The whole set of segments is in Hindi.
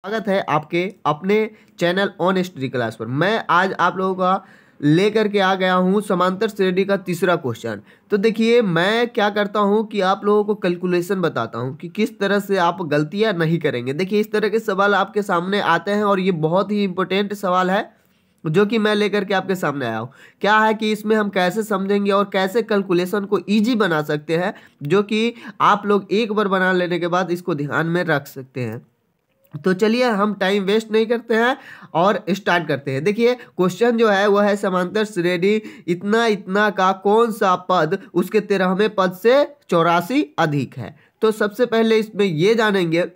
स्वागत है आपके अपने चैनल ऑन हिस्ट्री क्लास पर। मैं आज आप लोगों का लेकर के आ गया हूं समांतर श्रेणी का तीसरा क्वेश्चन। तो देखिए, मैं क्या करता हूं कि आप लोगों को कैलकुलेशन बताता हूं कि किस तरह से आप गलतियां नहीं करेंगे। देखिए, इस तरह के सवाल आपके सामने आते हैं और ये बहुत ही इंपॉर्टेंट सवाल है जो कि मैं लेकर के आपके सामने आया हूँ। क्या है कि इसमें हम कैसे समझेंगे और कैसे कैलकुलेशन को ईजी बना सकते हैं, जो कि आप लोग एक बार बना लेने के बाद इसको ध्यान में रख सकते हैं। तो चलिए, हम टाइम वेस्ट नहीं करते हैं और स्टार्ट करते हैं। देखिए, क्वेश्चन जो है वह है समांतर श्रेणी इतना इतना का कौन सा पद उसके 13वें पद से 84 अधिक है। तो सबसे पहले इसमें ये जानेंगे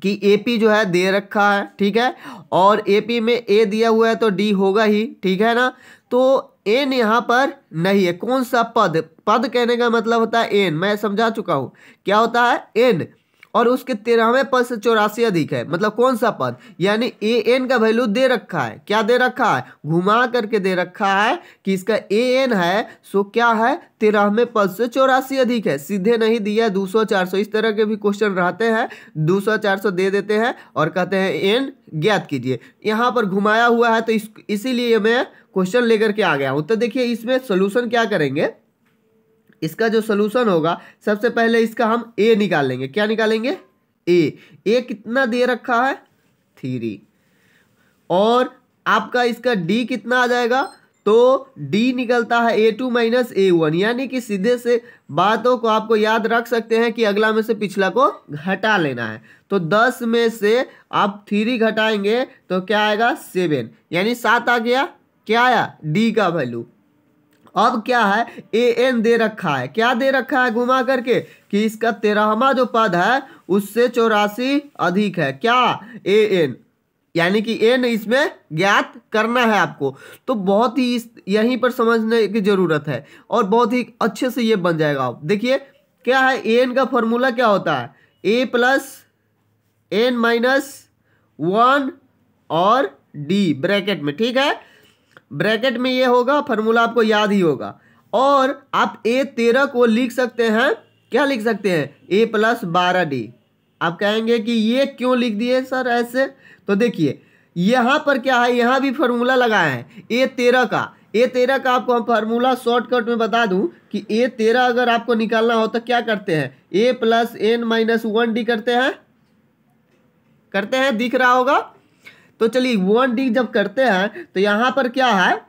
कि एपी जो है दे रखा है, ठीक है, और एपी में ए दिया हुआ है तो डी होगा ही, ठीक है ना। तो एन यहाँ पर नहीं है। कौन सा पद, पद कहने का मतलब होता है एन, मैं समझा चुका हूं क्या होता है एन, और उसके 13वें पद से 84 अधिक है, मतलब कौन सा पद, यानी ए एन का वैल्यू दे रखा है। क्या दे रखा है, घुमा करके दे रखा है कि इसका ए एन है, सो क्या है 13वें पद से 84 अधिक है। सीधे नहीं दिया 200 400, इस तरह के भी क्वेश्चन रहते हैं, 200 400 दे देते हैं और कहते हैं एन ज्ञात कीजिए। यहाँ पर घुमाया हुआ है तो इसीलिए मैं क्वेश्चन लेकर के आ गया हूं। तो देखिए, इसमें सोल्यूशन क्या करेंगे, इसका जो सोल्यूशन होगा सबसे पहले इसका हम ए निकाल लेंगे। क्या निकालेंगे, ए कितना दे रखा है 3, और आपका इसका डी कितना आ जाएगा, तो डी निकलता है A2 माइनस A1, यानी कि सीधे से बातों को आपको याद रख सकते हैं कि अगला में से पिछला को घटा लेना है। तो 10 में से आप 3 घटाएंगे तो क्या आएगा 7, यानी 7 आ गया। क्या आया, डी का वैल्यू। अब क्या है, ए एन दे रखा है। क्या दे रखा है, घुमा करके कि इसका 13वां जो पद है उससे 84 अधिक है। क्या, ए एन, यानी कि एन इसमें ज्ञात करना है आपको। तो बहुत ही यहीं पर समझने की जरूरत है और बहुत ही अच्छे से ये बन जाएगा। आप देखिए क्या है, ए एन का फॉर्मूला क्या होता है, ए प्लस एन माइनस 1 और डी ब्रैकेट में, ठीक है, ब्रैकेट में ये होगा, फॉर्मूला आपको याद ही होगा। और आप A13 को लिख सकते हैं, क्या लिख सकते हैं, A प्लस 12D। आप कहेंगे कि ये क्यों लिख दिए सर ऐसे, तो देखिए यहां पर क्या है, यहां भी फॉर्मूला लगाए हैं A13 का आपको हम फार्मूला शॉर्टकट में बता दूं कि A13 अगर आपको निकालना हो तो क्या करते हैं, A plus N minus 1D करते हैं, दिख रहा होगा। तो चलिए 1D जब करते हैं तो यहां पर क्या है,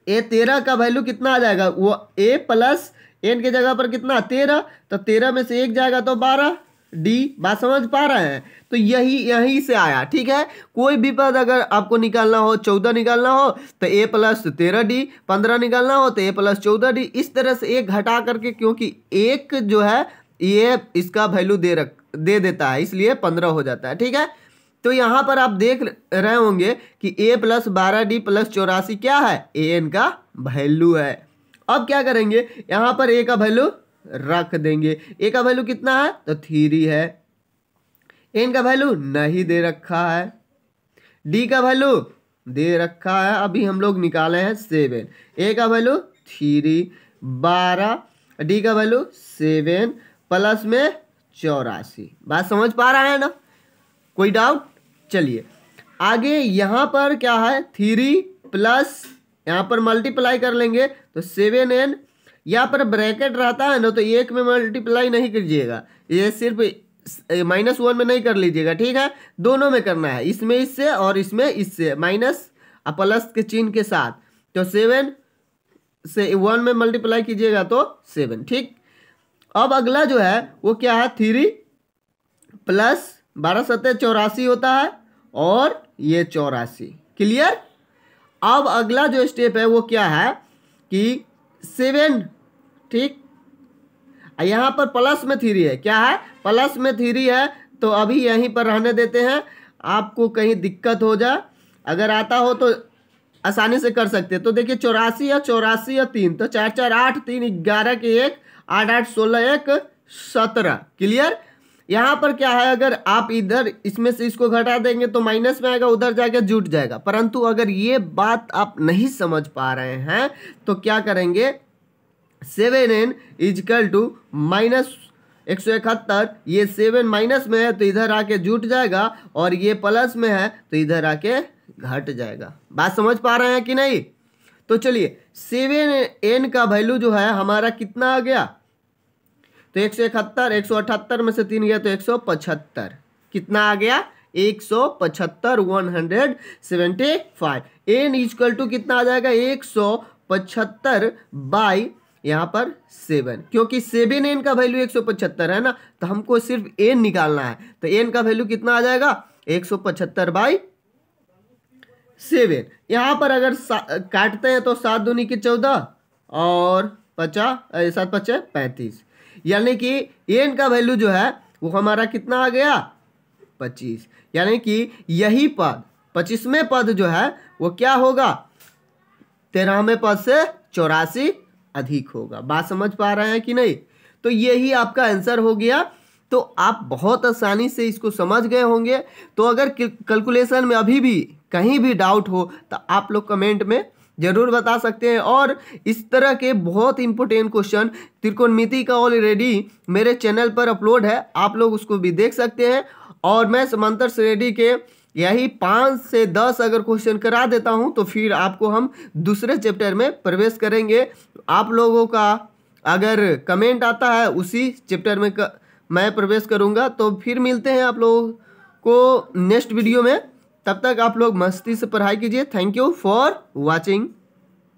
A13 का वैल्यू कितना आ जाएगा, वो A प्लस एन के जगह पर कितना 13, तो 13 में से 1 जाएगा तो 12D। बात समझ पा रहे हैं, तो यही से आया, ठीक है। कोई भी पद अगर आपको निकालना हो, 14 निकालना हो तो A प्लस 13D, 15 निकालना हो तो A प्लस 14D, इस तरह से एक घटा करके, क्योंकि एक जो है ये इसका वैल्यू दे देता है, इसलिए 15 हो जाता है, ठीक है। तो यहां पर आप देख रहे होंगे कि A प्लस 12D प्लस 84 क्या है, ए एन का वैल्यू है। अब क्या करेंगे, यहां पर ए का वैल्यू रख देंगे। ए का वैल्यू कितना है, तो 3 है। एन का वैल्यू नहीं दे रखा है, डी का वैल्यू दे रखा है, अभी हम लोग निकाले हैं 7। ए का वैल्यू 3, 12, डी का वैल्यू 7 प्लस में 84। बात समझ पा रहा है ना, कोई डाउट। चलिए आगे, यहां पर क्या है 3 प्लस, यहां पर मल्टीप्लाई कर लेंगे तो 7n, यहां पर ब्रैकेट रहता है ना तो एक में मल्टीप्लाई नहीं कीजिएगा, ये सिर्फ -1 में नहीं कर लीजिएगा, ठीक है, दोनों में करना है, इसमें इससे और इसमें इससे, माइनस प्लस के चिन्ह के साथ। तो 7 से 1 में मल्टीप्लाई कीजिएगा तो 7, ठीक। अब अगला जो है वो क्या है, 3 प्लस 12 7 84 होता है, और ये 84, क्लियर। अब अगला जो स्टेप है वो क्या है कि 7, ठीक, यहां पर प्लस में 3 है, क्या है, प्लस में 3 है, तो अभी यहीं पर रहने देते हैं। आपको कहीं दिक्कत हो जाए, अगर आता हो तो आसानी से कर सकते हैं। तो देखिए 84 या 3, तो 4 4 8 3 11 के 1 8 8 16 1 17, क्लियर। यहां पर क्या है, अगर आप इधर इसमें से इसको घटा देंगे तो माइनस में आएगा, उधर जाके जुट जाएगा। परंतु अगर ये बात आप नहीं समझ पा रहे हैं तो क्या करेंगे, 7n इजकल टू माइनस 171, ये 7 माइनस में है तो इधर आके जुट जाएगा, और ये प्लस में है तो इधर आके घट जाएगा। बात समझ पा रहे हैं कि नहीं? तो चलिए 7n का वैल्यू जो है हमारा कितना आ गया, तो 171, 178 में से 3 गया तो 175, कितना आ गया 175, 175। n इक्वल टू कितना आ जाएगा 175 बाई यहाँ पर 7, क्योंकि 7n का वैल्यू 175 है ना, तो हमको सिर्फ n निकालना है, तो n का वैल्यू कितना आ जाएगा 175 बाई 7। यहाँ पर अगर काटते हैं तो 7 दूनी की 14 और 7 पचे 35, यानी कि n का वैल्यू जो है वो हमारा कितना आ गया 25, यानी कि यही पद 25वें पद जो है वो क्या होगा 13वें पद से 84 अधिक होगा। बात समझ पा रहे हैं कि नहीं? तो यही आपका आंसर हो गया। तो आप बहुत आसानी से इसको समझ गए होंगे। तो अगर कैलकुलेशन में अभी भी कहीं भी डाउट हो तो आप लोग कमेंट में जरूर बता सकते हैं। और इस तरह के बहुत इंपॉर्टेंट क्वेश्चन त्रिकोणमिति का ऑलरेडी मेरे चैनल पर अपलोड है, आप लोग उसको भी देख सकते हैं। और मैं समांतर श्रेणी के यही 5 से 10 अगर क्वेश्चन करा देता हूं तो फिर आपको हम दूसरे चैप्टर में प्रवेश करेंगे। आप लोगों का अगर कमेंट आता है उसी चैप्टर में मैं प्रवेश करूंगा। तो फिर मिलते हैं आप लोगों को नेक्स्ट वीडियो में। तब तक आप लोग मस्ती से पढ़ाई कीजिए। Thank you for watching.